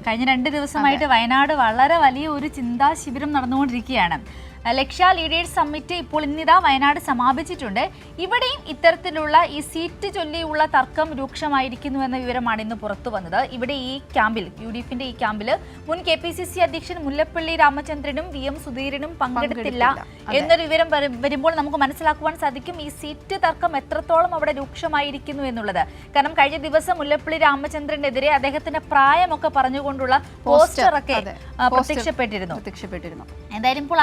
കഴിഞ്ഞ 2 ദിവസമായിട്ട് വയനാട് വളരെ വലിയ ഒരു ചിന്താ ശിബിരം നടന്നുകൊണ്ടിരിക്കുകയാണ്. ലക്ഷ്യ ലീഡേഴ്സ് സമ്മിറ്റ് ഇപ്പോൾ ഇന്നിതാ വയനാട് സമാപിച്ചിട്ടുണ്ട്. ഇവിടെയും ഇത്തരത്തിലുള്ള ഈ സീറ്റ് ചൊല്ലിയുള്ള തർക്കം രൂക്ഷമായിരിക്കുന്നു എന്ന വിവരമാണ് ഇന്ന് പുറത്തു വന്നത്. ഇവിടെ ഈ ക്യാമ്പിൽ UDFന്റെ ഈ ക്യാമ്പിൽ മുൻ KPCC അധ്യക്ഷൻ മുല്ലപ്പള്ളി രാമചന്ദ്രനും VM സുധീരനും പങ്കെടുത്തില്ല എന്നൊരു വിവരം വരുമ്പോൾ നമുക്ക് മനസ്സിലാക്കുവാൻ സാധിക്കും ഈ സീറ്റ് തർക്കം എത്രത്തോളം അവിടെ രൂക്ഷമായിരിക്കുന്നു എന്നുള്ളത്. കാരണം കഴിഞ്ഞ ദിവസം മുല്ലപ്പള്ളി രാമചന്ദ്രനെതിരെ അദ്ദേഹത്തിന്റെ പ്രായമൊക്കെ പറഞ്ഞുകൊണ്ടുള്ള പോസ്റ്ററൊക്കെ പ്രത്യക്ഷപ്പെട്ടിരുന്നു. എന്തായാലും ഇപ്പോൾ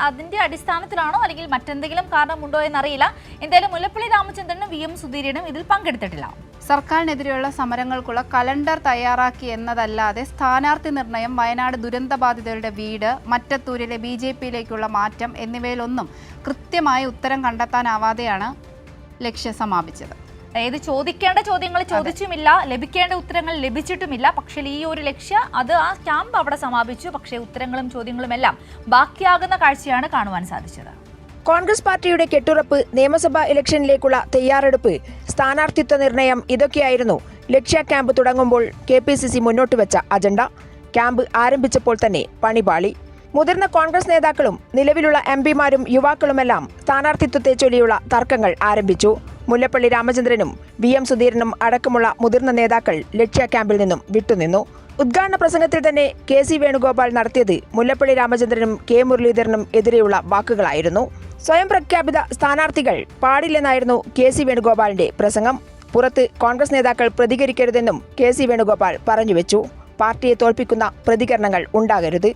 അതിന്റെ അടിസ്ഥാനത്തിലാണോ അല്ലെങ്കിൽ മറ്റെന്തെങ്കിലും കാരണമുണ്ടോ എന്നറിയില്ല. എന്തായാലും മുല്ലപ്പള്ളി രാമചന്ദ്രനും VM സുധീരനും ഇതിൽ പങ്കെടുത്തിട്ടില്ല. സർക്കാരിനെതിരെയുള്ള സമരങ്ങൾക്കുള്ള കലണ്ടർ തയ്യാറാക്കി എന്നതല്ലാതെ സ്ഥാനാർത്ഥി നിർണയം, വയനാട് ദുരന്തബാധിതരുടെ വീട്, മറ്റത്തൂരിലെ BJPയിലേക്കുള്ള മാറ്റം എന്നിവയിലൊന്നും കൃത്യമായ ഉത്തരം കണ്ടെത്താനാവാതെയാണ് ലക്ഷ്യം സമാപിച്ചത്. അതായത് ചോദിക്കേണ്ട ചോദ്യങ്ങൾ ചോദിച്ചുമില്ല, ലഭിക്കേണ്ട ഉത്തരങ്ങൾ ലഭിച്ചിട്ടുമില്ല. പക്ഷേ ഈ ഒരു ലക്ഷ്യം അത് ആ ക്യാമ്പ് അവിടെ സമാപിച്ചു. പക്ഷേ ഉത്തരങ്ങളും ചോദ്യങ്ങളും എല്ലാം ബാക്കിയാകുന്ന കാഴ്ചയാണ് കാണുവാൻ സാധിച്ചത്. കോൺഗ്രസ് പാർട്ടിയുടെ കെട്ടുറപ്പ്, നിയമസഭാ ഇലക്ഷനിലേക്കുള്ള തയ്യാറെടുപ്പ്, സ്ഥാനാർത്ഥിത്വ നിർണയം ഇതൊക്കെയായിരുന്നു ലക്ഷ്യ ക്യാമ്പ് തുടങ്ങുമ്പോൾ KPCC മുന്നോട്ട് വെച്ച അജണ്ട. ക്യാമ്പ് ആരംഭിച്ചപ്പോൾ തന്നെ പണിപാളി. മുതിർന്ന കോൺഗ്രസ് നേതാക്കളും നിലവിലുള്ള MPമാരും യുവാക്കളുമെല്ലാം സ്ഥാനാർത്ഥിത്വത്തെ ചൊല്ലിയുള്ള തർക്കങ്ങൾ ആരംഭിച്ചു. മുല്ലപ്പള്ളി രാമചന്ദ്രനും VM സുധീരനും അടക്കമുള്ള മുതിർന്ന നേതാക്കൾ ലക്ഷ്യ ക്യാമ്പിൽ നിന്നും വിട്ടുനിന്നു. ഉദ്ഘാടന പ്രസംഗത്തിൽ തന്നെ KC വേണുഗോപാൽ നടത്തിയത് മുല്ലപ്പള്ളി രാമചന്ദ്രനും K മുരളീധരനും എതിരെയുള്ള വാക്കുകളായിരുന്നു. സ്വയം പ്രഖ്യാപിത സ്ഥാനാർത്ഥികൾ പാടില്ലെന്നായിരുന്നു KC വേണുഗോപാലിന്റെ പ്രസംഗം. പുറത്ത് കോൺഗ്രസ് നേതാക്കൾ പ്രതികരിക്കരുതെന്നും KC വേണുഗോപാൽ പറഞ്ഞുവെച്ചു. പാർട്ടിയെ തോൽപ്പിക്കുന്ന പ്രതികരണങ്ങൾ ഉണ്ടാകരുത്.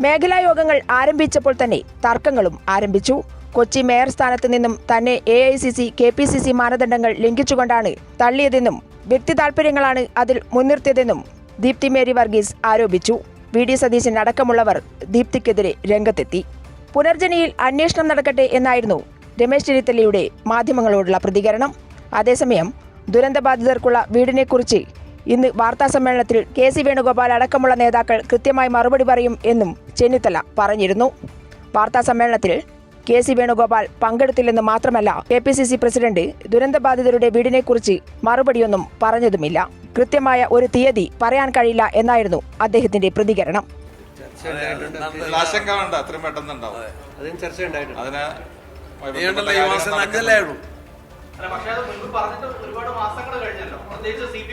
മേഖലാ യോഗങ്ങൾ ആരംഭിച്ചപ്പോൾ തന്നെ തർക്കങ്ങളും ആരംഭിച്ചു. കൊച്ചി മേയർ സ്ഥാനത്ത് നിന്നും തന്നെ AICC KPCC മാനദണ്ഡങ്ങൾ ലംഘിച്ചുകൊണ്ടാണ് തള്ളിയതെന്നും വ്യക്തി താൽപര്യങ്ങളാണ് അതിൽ മുൻനിർത്തിയതെന്നും ദീപ്തി മേരി വർഗീസ് ആരോപിച്ചു. VD സതീശൻ അടക്കമുള്ളവർ ദീപ്തിക്കെതിരെ രംഗത്തെത്തി. പുനർജനിയിൽ അന്വേഷണം നടക്കട്ടെ എന്നായിരുന്നു രമേശ് ചെന്നിത്തലയുടെ മാധ്യമങ്ങളോടുള്ള പ്രതികരണം. അതേസമയം ദുരന്തബാധിതർക്കുള്ള വീടിനെക്കുറിച്ച് ഇന്ന് വാർത്താസമ്മേളനത്തിൽ KC വേണുഗോപാൽ അടക്കമുള്ള നേതാക്കൾ കൃത്യമായി മറുപടി പറയും എന്നും ചെന്നിത്തല പറഞ്ഞിരുന്നു. വാർത്താസമ്മേളനത്തിൽ KC വേണുഗോപാൽ പങ്കെടുത്തില്ലെന്ന് മാത്രമല്ല, KPCC പ്രസിഡന്റ് ദുരന്തബാധിതരുടെ വീടിനെക്കുറിച്ച് മറുപടിയൊന്നും പറഞ്ഞതുമില്ല. കൃത്യമായ ഒരു തീയതി പറയാൻ കഴിയില്ല എന്നായിരുന്നു അദ്ദേഹത്തിന്റെ പ്രതികരണം.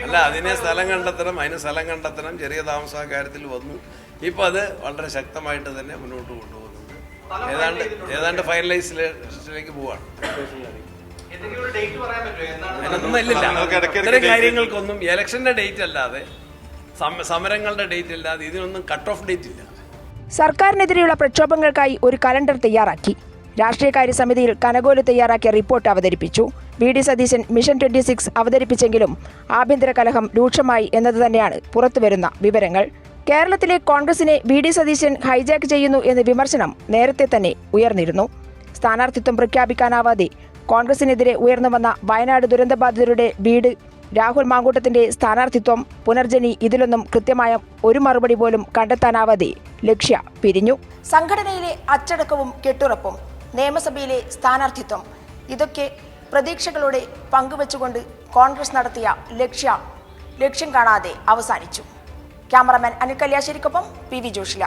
അല്ല, അതിന് സ്ഥലം കണ്ടെത്തണം. ചെറിയ താമസ കാര്യത്തിൽ വന്നു. ഇപ്പൊ അത് വളരെ ശക്തമായിട്ട് തന്നെ മുന്നോട്ട് കൊണ്ടുപോകുന്നുണ്ട്. ഏതാണ്ട് ഫൈനലൈസിലേക്ക് പോവാണ്. ഇത്തരം കാര്യങ്ങൾക്കൊന്നും ഇലക്ഷന്റെ ഡേറ്റ് അല്ലാതെ, സമരങ്ങളുടെ ഡേറ്റ് അല്ലാതെ ഇതിനൊന്നും കട്ട് ഓഫ് ഡേറ്റ് ഇല്ല. സർക്കാരിനെതിരെയുള്ള പ്രക്ഷോഭങ്ങൾക്കായി ഒരു കലണ്ടർ തയ്യാറാക്കി. രാഷ്ട്രീയകാര്യ സമിതിയിൽ കനകോല് തയ്യാറാക്കിയ റിപ്പോർട്ട് അവതരിപ്പിച്ചു. VD സതീശൻ മിഷൻ 26 അവതരിപ്പിച്ചെങ്കിലും ആഭ്യന്തര കലഹം രൂക്ഷമായി എന്നത് തന്നെയാണ് പുറത്തുവരുന്ന വിവരങ്ങൾ. കേരളത്തിലെ കോൺഗ്രസിനെ VD സതീശൻ ഹൈജാക്ക് ചെയ്യുന്നു എന്ന വിമർശനം നേരത്തെ തന്നെ ഉയർന്നിരുന്നു. സ്ഥാനാർത്ഥിത്വം പ്രഖ്യാപിക്കാനാവാതെ കോൺഗ്രസിനെതിരെ ഉയർന്നു വന്ന വയനാട് ദുരന്തബാധിതരുടെ വീട്, രാഹുൽ മാങ്കൂട്ടത്തിന്റെ സ്ഥാനാർത്ഥിത്വം, പുനർജനി, ഇതിലൊന്നും കൃത്യമായ ഒരു മറുപടി പോലും കണ്ടെത്താനാവാതെ ലക്ഷ്യ പിരിഞ്ഞു. സംഘടനയിലെ അച്ചടക്കവും കെട്ടുറപ്പും, നിയമസഭയിലെ സ്ഥാനാർത്ഥിത്വം, ഇതൊക്കെ പ്രതീക്ഷകളോടെ പങ്കുവച്ചുകൊണ്ട് കോൺഗ്രസ് നടത്തിയ ലക്ഷ്യം കാണാതെ അവസാനിച്ചു. ക്യാമറമാൻ അനിൽ കല്യാശ്ശേരിക്കൊപ്പം PV ജോഷില.